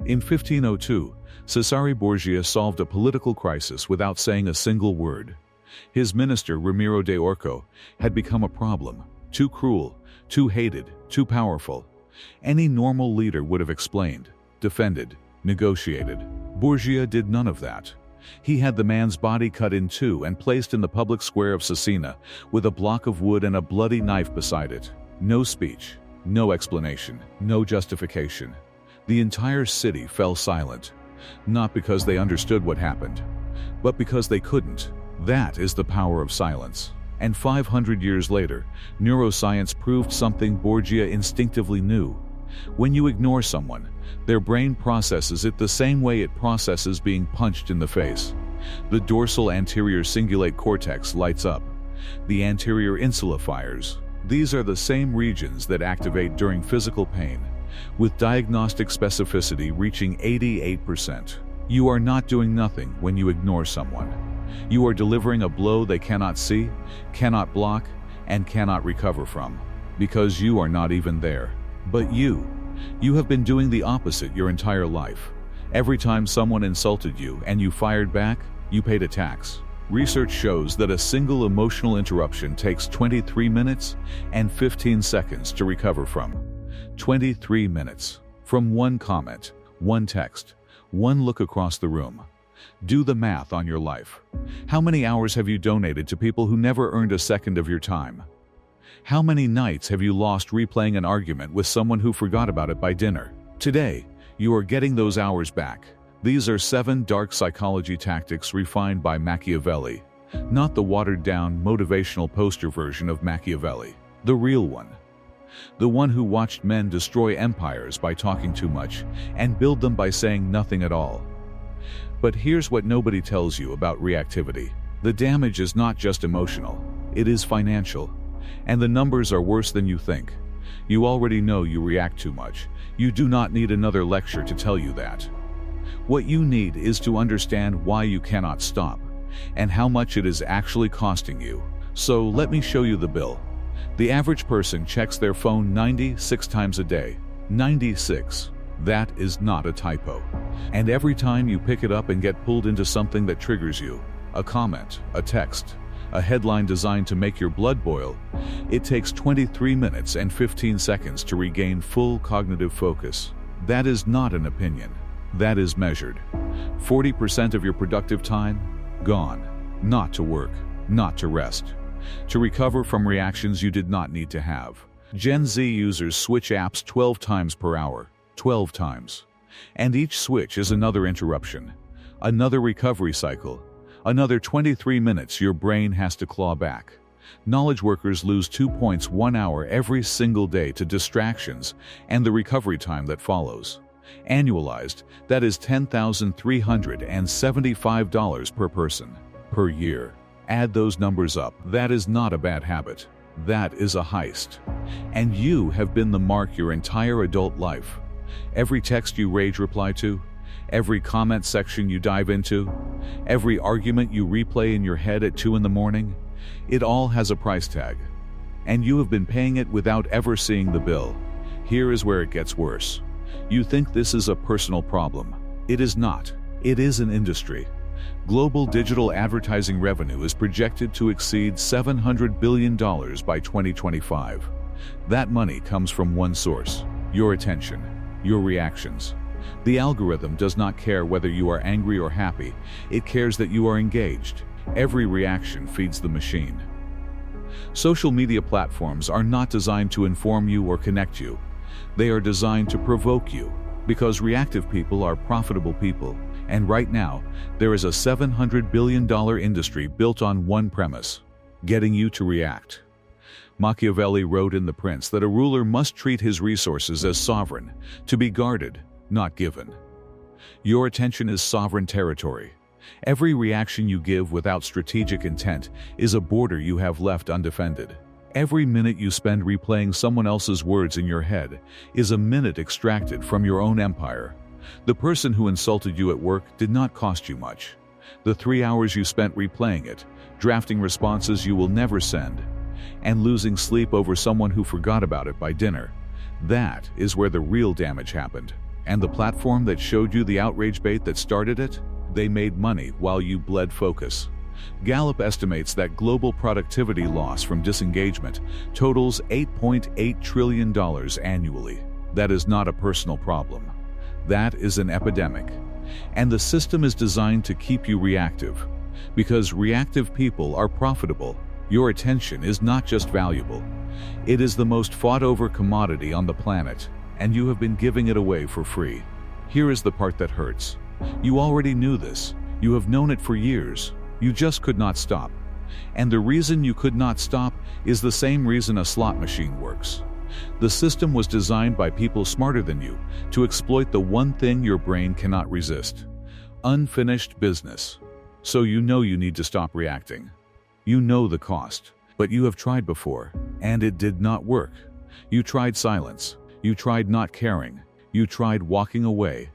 In 1502, Cesare Borgia solved a political crisis without saying a single word. His minister, Ramiro de Orco, had become a problem. Too cruel, too hated, too powerful. Any normal leader would have explained, defended, negotiated. Borgia did none of that. He had the man's body cut in two and placed in the public square of Cesena, with a block of wood and a bloody knife beside it. No speech, no explanation, no justification. The entire city fell silent, not because they understood what happened, but because they couldn't. That is the power of silence. And 500 years later, neuroscience proved something Borgia instinctively knew. When you ignore someone, their brain processes it the same way it processes being punched in the face. The dorsal anterior cingulate cortex lights up. The anterior insula fires. These are the same regions that activate during physical pain, with diagnostic specificity reaching 88%. You are not doing nothing when you ignore someone. You are delivering a blow they cannot see, cannot block, and cannot recover from, because you are not even there. But you have been doing the opposite your entire life. Every time someone insulted you and you fired back, you paid a tax. Research shows that a single emotional interruption takes 23 minutes and 15 seconds to recover from. 23 minutes. From one comment, one text, one look across the room. Do the math on your life. How many hours have you donated to people who never earned a second of your time? How many nights have you lost replaying an argument with someone who forgot about it by dinner? Today, you are getting those hours back. These are 7 dark psychology tactics refined by Machiavelli, not the watered-down motivational poster version of Machiavelli, the real one. The one who watched men destroy empires by talking too much and build them by saying nothing at all. But here's what nobody tells you about reactivity. The damage is not just emotional, it is financial. And the numbers are worse than you think. You already know you react too much. You do not need another lecture to tell you that. What you need is to understand why you cannot stop, and how much it is actually costing you. So let me show you the bill. The average person checks their phone 96 times a day. 96. That is not a typo. And every time you pick it up and get pulled into something that triggers you, a comment, a text, a headline designed to make your blood boil, it takes 23 minutes and 15 seconds to regain full cognitive focus. That is not an opinion. That is measured. 40% of your productive time, gone. Not to work, not to rest. To recover from reactions you did not need to have. Gen Z users switch apps 12 times per hour. 12 times. And each switch is another interruption. Another recovery cycle. Another 23 minutes your brain has to claw back. Knowledge workers lose 2.1 hours every single day to distractions and the recovery time that follows. Annualized, that is $10,375 per person, per year. Add those numbers up. That is not a bad habit. That is a heist. And you have been the mark your entire adult life. Every text you rage reply to, every comment section you dive into, every argument you replay in your head at 2 in the morning, it all has a price tag. And you have been paying it without ever seeing the bill. Here is where it gets worse. You think this is a personal problem. It is not. It is an industry. Global digital advertising revenue is projected to exceed $700 billion by 2025. That money comes from one source: your attention, your reactions. The algorithm does not care whether you are angry or happy. It cares that you are engaged. Every reaction feeds the machine. Social media platforms are not designed to inform you or connect you. They are designed to provoke you, because reactive people are profitable people. And right now, there is a $700 billion industry built on one premise: getting you to react. Machiavelli wrote in The Prince that a ruler must treat his resources as sovereign, to be guarded, not given. Your attention is sovereign territory. Every reaction you give without strategic intent is a border you have left undefended. Every minute you spend replaying someone else's words in your head is a minute extracted from your own empire. The person who insulted you at work did not cost you much. The 3 hours you spent replaying it, drafting responses you will never send, and losing sleep over someone who forgot about it by dinner, that is where the real damage happened. And the platform that showed you the outrage bait that started it? They made money while you bled focus. Gallup estimates that global productivity loss from disengagement totals $8.8 trillion annually. That is not a personal problem. That is an epidemic. And the system is designed to keep you reactive. Because reactive people are profitable. Your attention is not just valuable. It is the most fought-over commodity on the planet, and you have been giving it away for free. Here is the part that hurts. You already knew this. You have known it for years. You just could not stop. And the reason you could not stop is the same reason a slot machine works. The system was designed by people smarter than you to exploit the one thing your brain cannot resist: unfinished business. So you know you need to stop reacting. You know the cost, but you have tried before, and it did not work. You tried silence. You tried not caring. You tried walking away.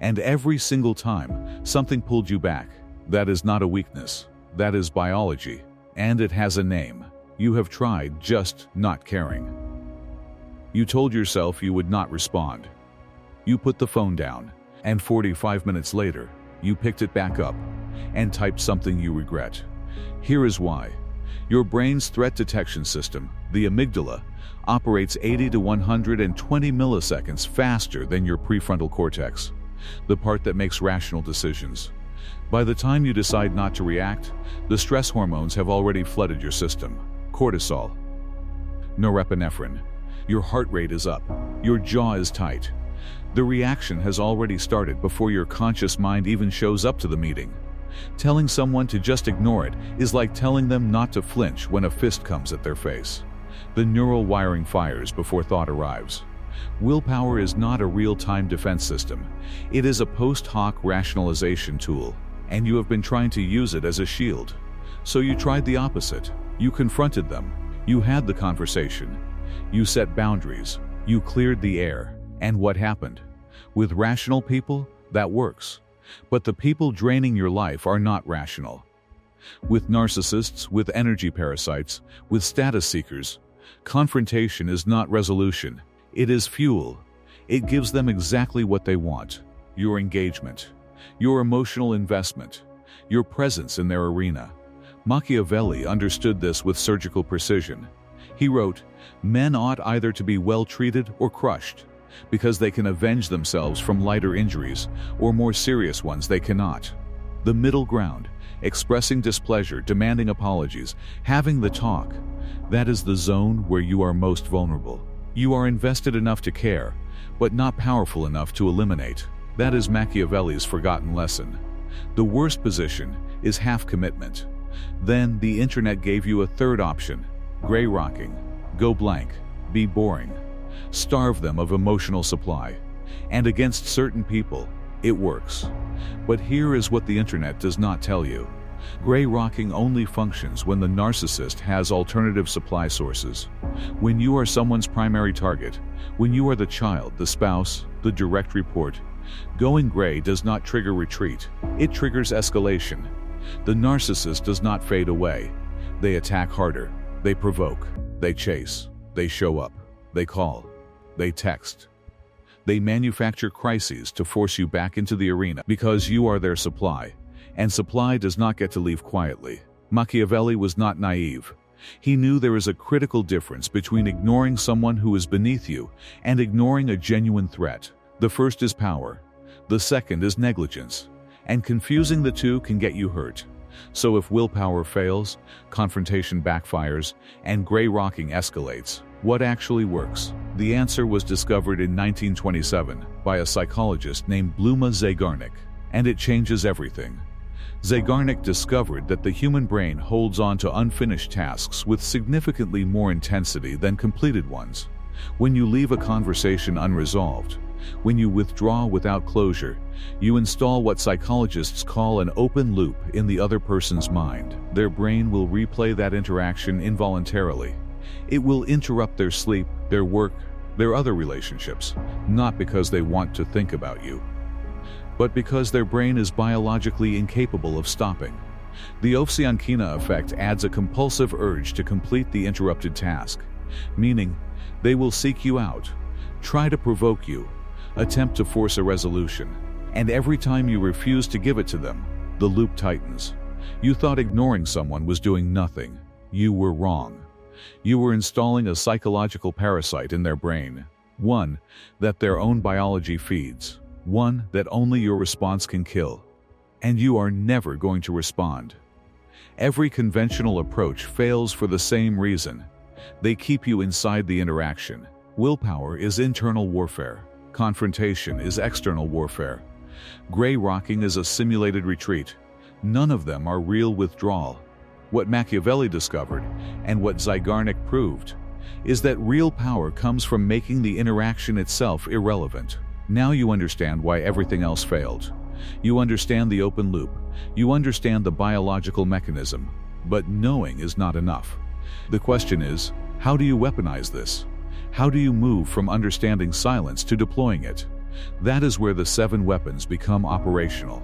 And every single time, something pulled you back. That is not a weakness. That is biology. And it has a name. You have tried just not caring. You told yourself you would not respond. You put the phone down, and 45 minutes later, you picked it back up and typed something you regret. Here is why. Your brain's threat detection system, the amygdala, operates 80 to 120 milliseconds faster than your prefrontal cortex, the part that makes rational decisions. By the time you decide not to react, the stress hormones have already flooded your system. Cortisol, norepinephrine. Your heart rate is up. Your jaw is tight. The reaction has already started before your conscious mind even shows up to the meeting. Telling someone to just ignore it is like telling them not to flinch when a fist comes at their face. The neural wiring fires before thought arrives. Willpower is not a real-time defense system. It is a post-hoc rationalization tool, and you have been trying to use it as a shield. So you tried the opposite. You confronted them. You had the conversation. You set boundaries. You cleared the air. And what happened? With rational people, that works. But the people draining your life are not rational. With narcissists, with energy parasites, with status seekers, confrontation is not resolution. It is fuel. It gives them exactly what they want: your engagement, your emotional investment, your presence in their arena. Machiavelli understood this with surgical precision. He wrote, "Men ought either to be well treated or crushed, because they can avenge themselves from lighter injuries, or more serious ones they cannot." The middle ground, expressing displeasure, demanding apologies, having the talk, that is the zone where you are most vulnerable. You are invested enough to care, but not powerful enough to eliminate. That is Machiavelli's forgotten lesson. The worst position is half commitment. Then the internet gave you a third option: gray rocking. Go blank. Be boring. Starve them of emotional supply. And against certain people, it works. But here is what the internet does not tell you. Gray rocking only functions when the narcissist has alternative supply sources. When you are someone's primary target, when you are the child, the spouse, the direct report, going gray does not trigger retreat. It triggers escalation. The narcissist does not fade away. They attack harder. They provoke. They chase. They show up. They call. They text. They manufacture crises to force you back into the arena because you are their supply. And supply does not get to leave quietly. Machiavelli was not naive. He knew there is a critical difference between ignoring someone who is beneath you and ignoring a genuine threat. The first is power. The second is negligence. And confusing the two can get you hurt. So if willpower fails, confrontation backfires, and gray rocking escalates, what actually works? The answer was discovered in 1927 by a psychologist named Bluma Zeigarnik, and it changes everything. Zeigarnik discovered that the human brain holds on to unfinished tasks with significantly more intensity than completed ones. When you leave a conversation unresolved, when you withdraw without closure, you install what psychologists call an open loop in the other person's mind. Their brain will replay that interaction involuntarily. It will interrupt their sleep, their work, their other relationships, not because they want to think about you, but because their brain is biologically incapable of stopping. The Ovsiankina effect adds a compulsive urge to complete the interrupted task, meaning they will seek you out, try to provoke you, attempt to force a resolution. And every time you refuse to give it to them, the loop tightens. You thought ignoring someone was doing nothing. You were wrong. You were installing a psychological parasite in their brain, one that their own biology feeds, one that only your response can kill. And you are never going to respond. Every conventional approach fails for the same reason. They keep you inside the interaction. Willpower is internal warfare. Confrontation is external warfare. Gray rocking is a simulated retreat. None of them are real withdrawal. What Machiavelli discovered, and what Zygarnik proved, is that real power comes from making the interaction itself irrelevant. Now you understand why everything else failed. You understand the open loop. You understand the biological mechanism. But knowing is not enough. The question is, how do you weaponize this? How do you move from understanding silence to deploying it? That is where the 7 weapons become operational.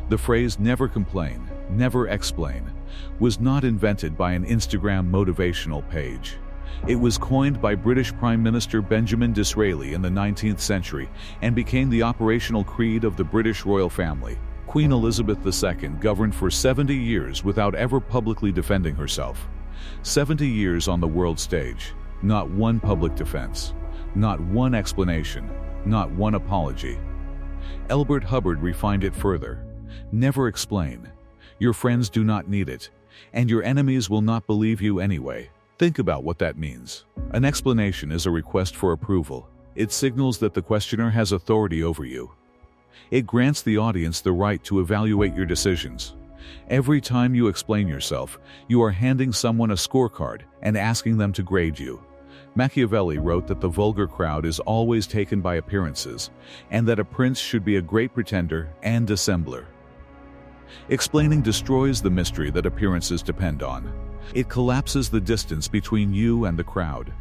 The phrase "never complain, never explain" was not invented by an Instagram motivational page. It was coined by British Prime Minister Benjamin Disraeli in the 19th century and became the operational creed of the British royal family. Queen Elizabeth II governed for 70 years without ever publicly defending herself. 70 years on the world stage, not one public defense, not one explanation, not one apology. Elbert Hubbard refined it further. Never explain. Your friends do not need it, and your enemies will not believe you anyway. Think about what that means. An explanation is a request for approval. It signals that the questioner has authority over you. It grants the audience the right to evaluate your decisions. Every time you explain yourself, you are handing someone a scorecard and asking them to grade you. Machiavelli wrote that the vulgar crowd is always taken by appearances, and that a prince should be a great pretender and dissembler. Explaining destroys the mystery that appearances depend on. It collapses the distance between you and the crowd.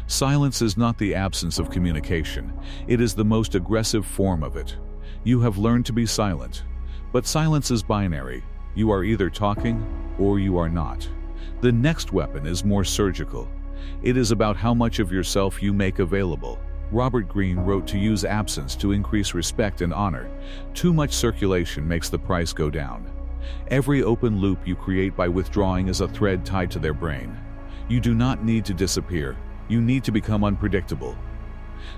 Silence is not the absence of communication. It is the most aggressive form of it. You have learned to be silent. But silence is binary. You are either talking or you are not. The next weapon is more surgical. It is about how much of yourself you make available. Robert Greene wrote to use absence to increase respect and honor. Too much circulation makes the price go down. Every open loop you create by withdrawing is a thread tied to their brain. You do not need to disappear. You need to become unpredictable.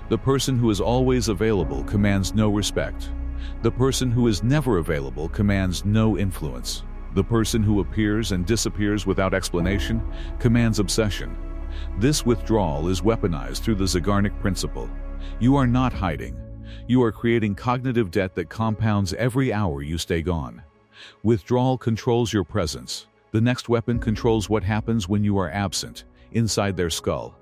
The person who is always available commands no respect. The person who is never available commands no influence. The person who appears and disappears without explanation commands obsession. This withdrawal is weaponized through the Zygarnik principle. You are not hiding. You are creating cognitive debt that compounds every hour you stay gone. Withdrawal controls your presence. The next weapon controls what happens when you are absent, inside their skull.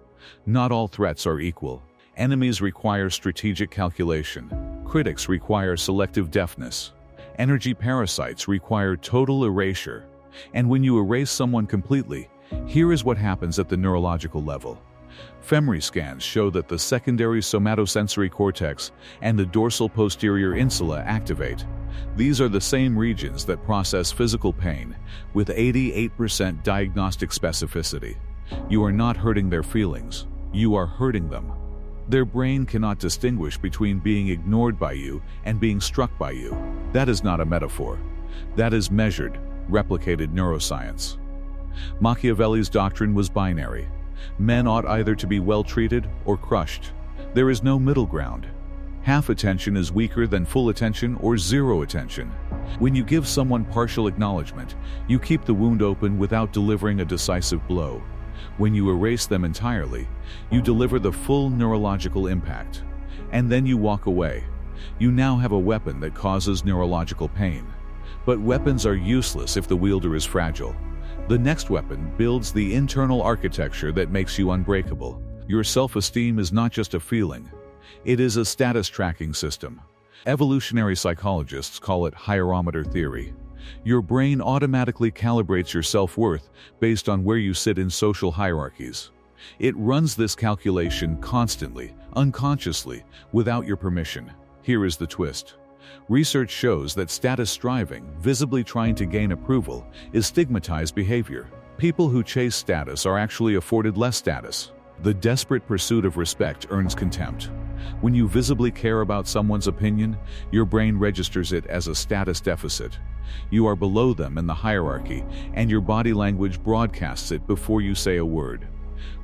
Not all threats are equal. Enemies require strategic calculation. Critics require selective deafness. Energy parasites require total erasure. And when you erase someone completely, here is what happens at the neurological level. fMRI scans show that the secondary somatosensory cortex and the dorsal posterior insula activate. These are the same regions that process physical pain, with 88% diagnostic specificity. You are not hurting their feelings. You are hurting them. Their brain cannot distinguish between being ignored by you and being struck by you. That is not a metaphor. That is measured, replicated neuroscience. Machiavelli's doctrine was binary. Men ought either to be well treated or crushed. There is no middle ground. Half attention is weaker than full attention or zero attention. When you give someone partial acknowledgement, you keep the wound open without delivering a decisive blow. When you erase them entirely, you deliver the full neurological impact. And then you walk away. You now have a weapon that causes neurological pain. But weapons are useless if the wielder is fragile. The next weapon builds the internal architecture that makes you unbreakable. Your self-esteem is not just a feeling. It is a status tracking system. Evolutionary psychologists call it hierometer theory. Your brain automatically calibrates your self-worth based on where you sit in social hierarchies. It runs this calculation constantly, unconsciously, without your permission. Here is the twist. Research shows that status striving, visibly trying to gain approval, is stigmatized behavior. People who chase status are actually afforded less status. The desperate pursuit of respect earns contempt. When you visibly care about someone's opinion, your brain registers it as a status deficit. You are below them in the hierarchy, and your body language broadcasts it before you say a word.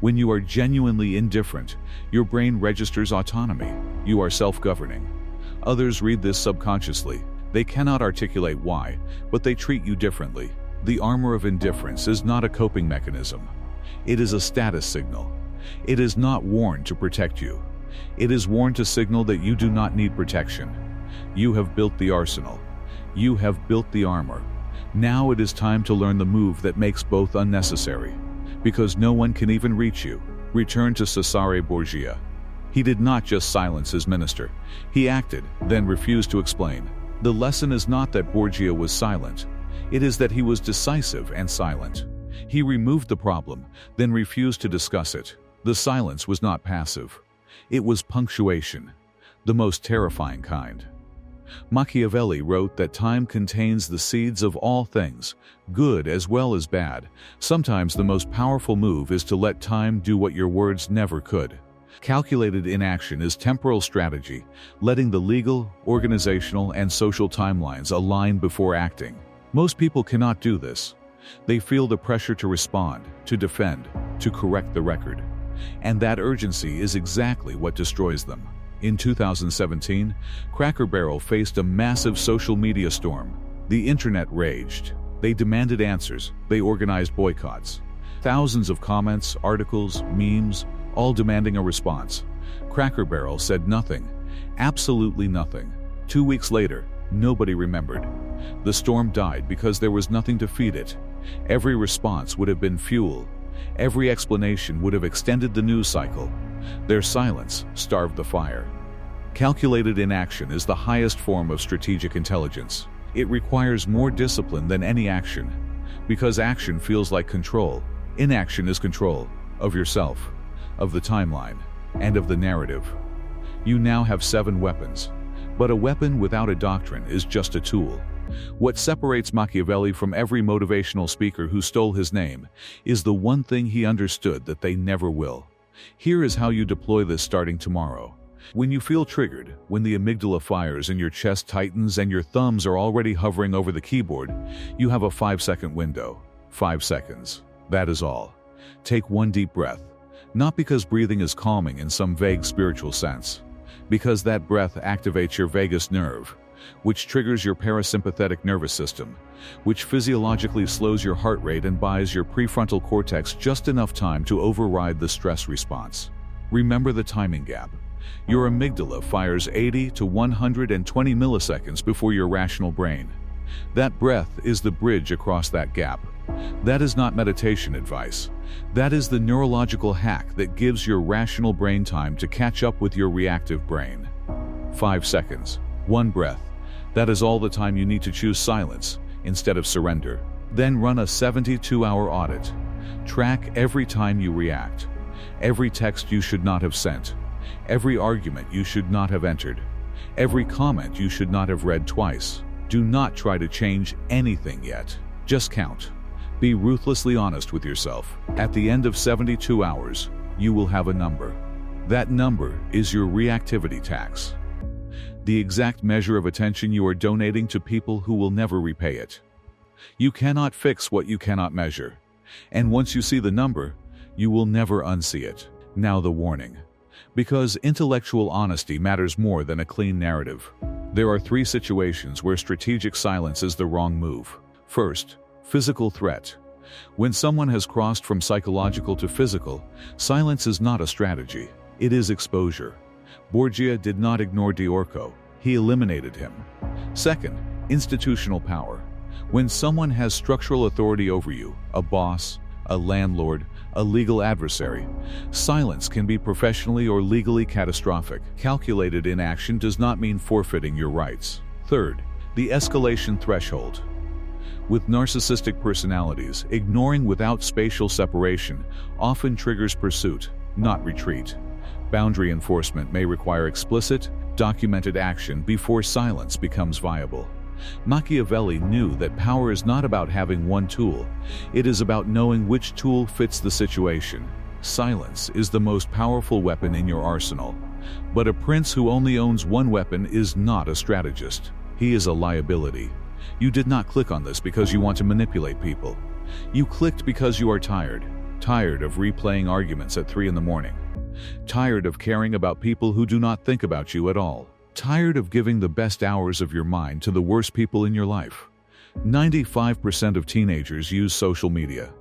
When you are genuinely indifferent, your brain registers autonomy. You are self-governing. Others read this subconsciously. They cannot articulate why, but they treat you differently. The armor of indifference is not a coping mechanism. It is a status signal. It is not worn to protect you. It is worn to signal that you do not need protection. You have built the arsenal. You have built the armor. Now it is time to learn the move that makes both unnecessary. Because no one can even reach you. Return to Cesare Borgia. He did not just silence his minister. He acted, then refused to explain. The lesson is not that Borgia was silent. It is that he was decisive and silent. He removed the problem, then refused to discuss it. The silence was not passive. It was punctuation, the most terrifying kind. Machiavelli wrote that time contains the seeds of all things, good as well as bad. Sometimes the most powerful move is to let time do what your words never could. Calculated inaction is temporal strategy, letting the legal, organizational, and social timelines align before acting. Most people cannot do this. They feel the pressure to respond, to defend, to correct the record. And that urgency is exactly what destroys them. In 2017, Cracker Barrel faced a massive social media storm. The internet raged. They demanded answers. They organized boycotts. Thousands of comments, articles, memes, all demanding a response. Cracker Barrel said nothing. Absolutely nothing. 2 weeks later, nobody remembered. The storm died because there was nothing to feed it. Every response would have been fuel. Every explanation would have extended the news cycle. Their silence starved the fire. Calculated inaction is the highest form of strategic intelligence. It requires more discipline than any action. Because action feels like control. Inaction is control of yourself, of the timeline, and of the narrative. You now have 7 weapons. But a weapon without a doctrine is just a tool. What separates Machiavelli from every motivational speaker who stole his name is the one thing he understood that they never will. Here is how you deploy this starting tomorrow. When you feel triggered, when the amygdala fires and your chest tightens and your thumbs are already hovering over the keyboard, you have a 5-second window. 5 seconds. That is all. Take one deep breath. Not because breathing is calming in some vague spiritual sense. Because that breath activates your vagus nerve, which triggers your parasympathetic nervous system, which physiologically slows your heart rate and buys your prefrontal cortex just enough time to override the stress response. Remember the timing gap. Your amygdala fires 80 to 120 milliseconds before your rational brain. That breath is the bridge across that gap. That is not meditation advice. That is the neurological hack that gives your rational brain time to catch up with your reactive brain. 5 seconds. One breath. That is all the time you need to choose silence instead of surrender. Then run a 72-hour audit. Track every time you react. Every text you should not have sent. Every argument you should not have entered. Every comment you should not have read twice. Do not try to change anything yet. Just count. Be ruthlessly honest with yourself. At the end of 72 hours, you will have a number. That number is your reactivity tax. The exact measure of attention you are donating to people who will never repay it. You cannot fix what you cannot measure. And once you see the number, you will never unsee it. Now the warning. Because intellectual honesty matters more than a clean narrative. There are 3 situations where strategic silence is the wrong move. First, physical threat. When someone has crossed from psychological to physical, silence is not a strategy. It is exposure. Borgia did not ignore D'Orco. He eliminated him. Second, institutional power. When someone has structural authority over you, a boss, a landlord, a legal adversary, silence can be professionally or legally catastrophic. Calculated inaction does not mean forfeiting your rights. Third, the escalation threshold. With narcissistic personalities, ignoring without spatial separation often triggers pursuit, not retreat. Boundary enforcement may require explicit, documented action before silence becomes viable. Machiavelli knew that power is not about having one tool. It is about knowing which tool fits the situation. Silence is the most powerful weapon in your arsenal. But a prince who only owns one weapon is not a strategist. He is a liability. You did not click on this because you want to manipulate people. You clicked because you are tired. Tired of replaying arguments at 3 in the morning. Tired of caring about people who do not think about you at all. Tired of giving the best hours of your mind to the worst people in your life. 95% of teenagers use social media.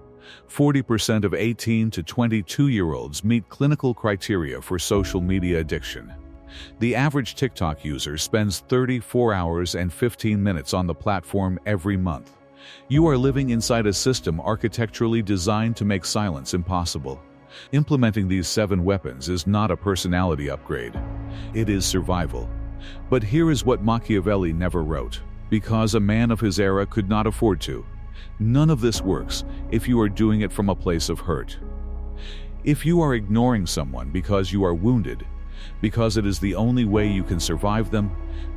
40% of 18 to 22-year-olds meet clinical criteria for social media addiction. The average TikTok user spends 34 hours and 15 minutes on the platform every month. You are living inside a system architecturally designed to make silence impossible. Implementing these 7 weapons is not a personality upgrade. It is survival. But here is what Machiavelli never wrote, because a man of his era could not afford to. None of this works if you are doing it from a place of hurt. If you are ignoring someone because you are wounded, because it is the only way you can survive them,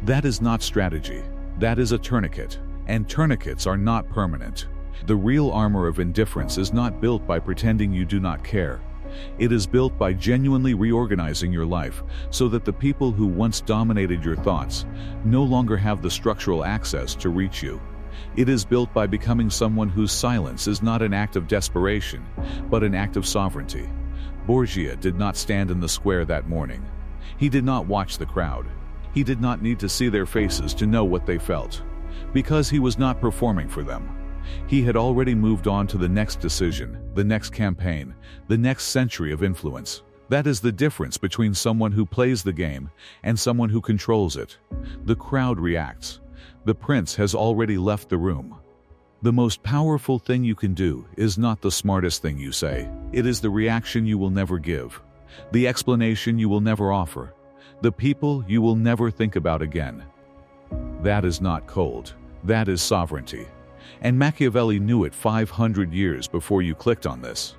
that is not strategy. That is a tourniquet, and tourniquets are not permanent. The real armor of indifference is not built by pretending you do not care. It is built by genuinely reorganizing your life so that the people who once dominated your thoughts no longer have the structural access to reach you. It is built by becoming someone whose silence is not an act of desperation, but an act of sovereignty. Borgia did not stand in the square that morning. He did not watch the crowd. He did not need to see their faces to know what they felt, because he was not performing for them. He had already moved on to the next decision, the next campaign, the next century of influence. That is the difference between someone who plays the game and someone who controls it. The crowd reacts. The prince has already left the room. The most powerful thing you can do is not the smartest thing you say. It is the reaction you will never give, the explanation you will never offer, the people you will never think about again. That is not cold. That is sovereignty. And Machiavelli knew it 500 years before you clicked on this.